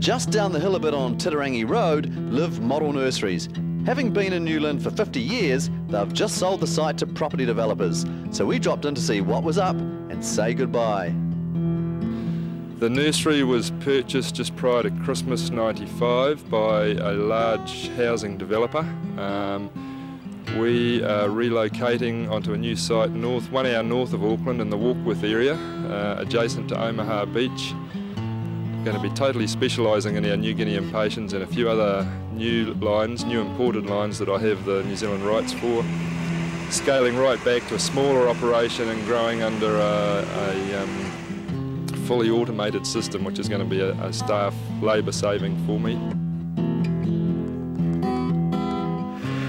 Just down the hill a bit on Titirangi Road live Model Nurseries. Having been in Newland for 50 years, they've just sold the site to property developers. So we dropped in to see what was up and say goodbye. The nursery was purchased just prior to Christmas '95 by a large housing developer. We are relocating onto a new site 1 hour north of Auckland in the Warkworth area, adjacent to Omaha Beach. Going to be totally specialising in our New Guinean patients and a few other new imported lines that I have the New Zealand rights for. Scaling right back to a smaller operation and growing under a fully automated system, which is going to be a staff labour saving for me.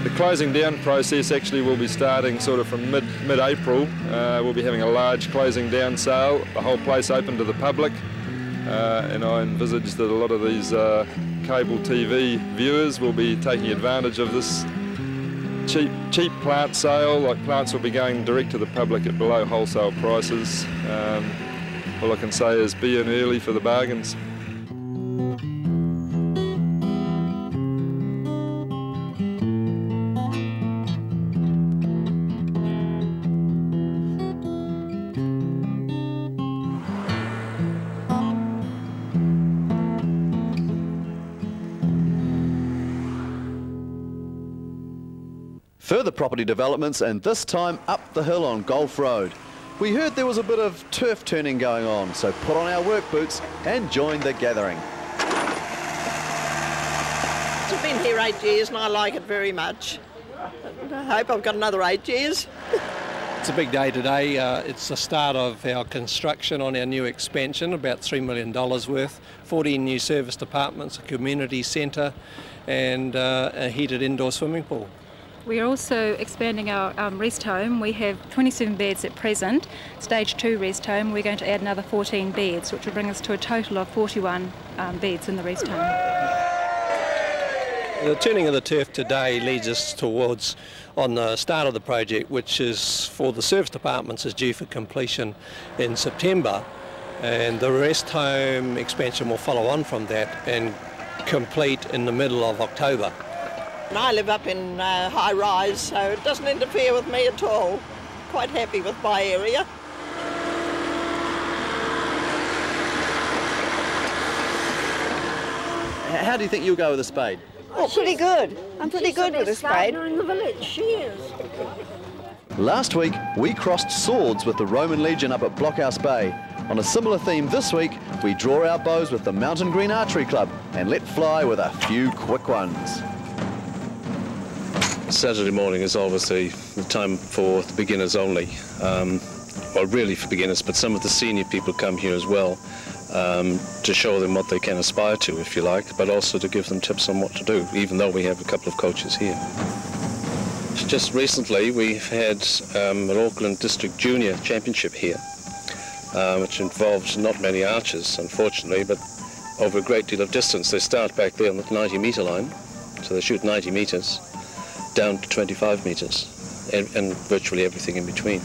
The closing down process actually will be starting sort of from mid-April. We'll be having a large closing down sale, the whole place open to the public. And I envisage that a lot of these cable TV viewers will be taking advantage of this cheap plant sale. Like, plants will be going direct to the public at below wholesale prices. All I can say is be in early for the bargains. Further property developments, and this time up the hill on Golf Road. We heard there was a bit of turf turning going on, so put on our work boots and join the gathering. I've been here 8 years and I like it very much. I hope I've got another 8 years. It's a big day today. It's the start of our construction on our new expansion, about $3 million worth, 14 new service departments, a community centre and a heated indoor swimming pool. We are also expanding our rest home. We have 27 beds at present. Stage 2 rest home, we're going to add another 14 beds, which will bring us to a total of 41 beds in the rest home. The turning of the turf today leads us towards, on the start of the project, which is for the service departments, is due for completion in September, and the rest home expansion will follow on from that and complete in the middle of October. I live up in high rise, so it doesn't interfere with me at all. Quite happy with my area. How do you think you'll go with a spade? Oh, pretty good. I'm pretty good with a spade. In the village, she is. Last week, we crossed swords with the Roman Legion up at Blockhouse Bay. On a similar theme this week, we draw our bows with the Mountain Green Archery Club and let fly with a few quick ones. Saturday morning is obviously the time for the beginners only. Well, really for beginners, but some of the senior people come here as well to show them what they can aspire to, if you like, but also to give them tips on what to do, even though we have a couple of coaches here. Just recently we've had an Auckland District Junior Championship here, which involved not many archers, unfortunately, but over a great deal of distance. They start back there on the 90-metre line, so they shoot 90 metres. Down to 25 metres, and virtually everything in between.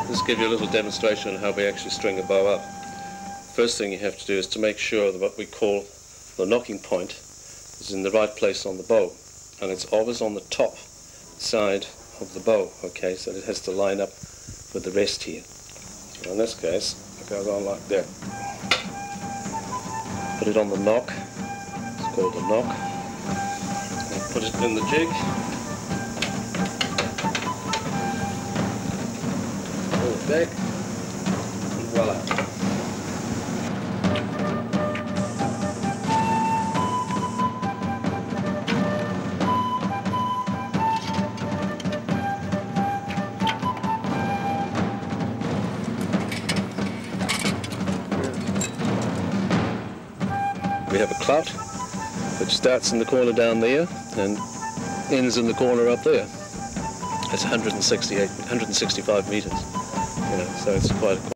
Just give you a little demonstration on how we actually string a bow up. First thing you have to do is to make sure that what we call the knocking point is in the right place on the bow, and it's always on the top side of the bow, okay, so it has to line up with the rest here. So in this case, it goes on like that. Put it on the knock. Called a knock, and put it in the jig, pull it back, and voila. We have a clout which starts in the corner down there and ends in the corner up there. It's 165 metres, so it's quite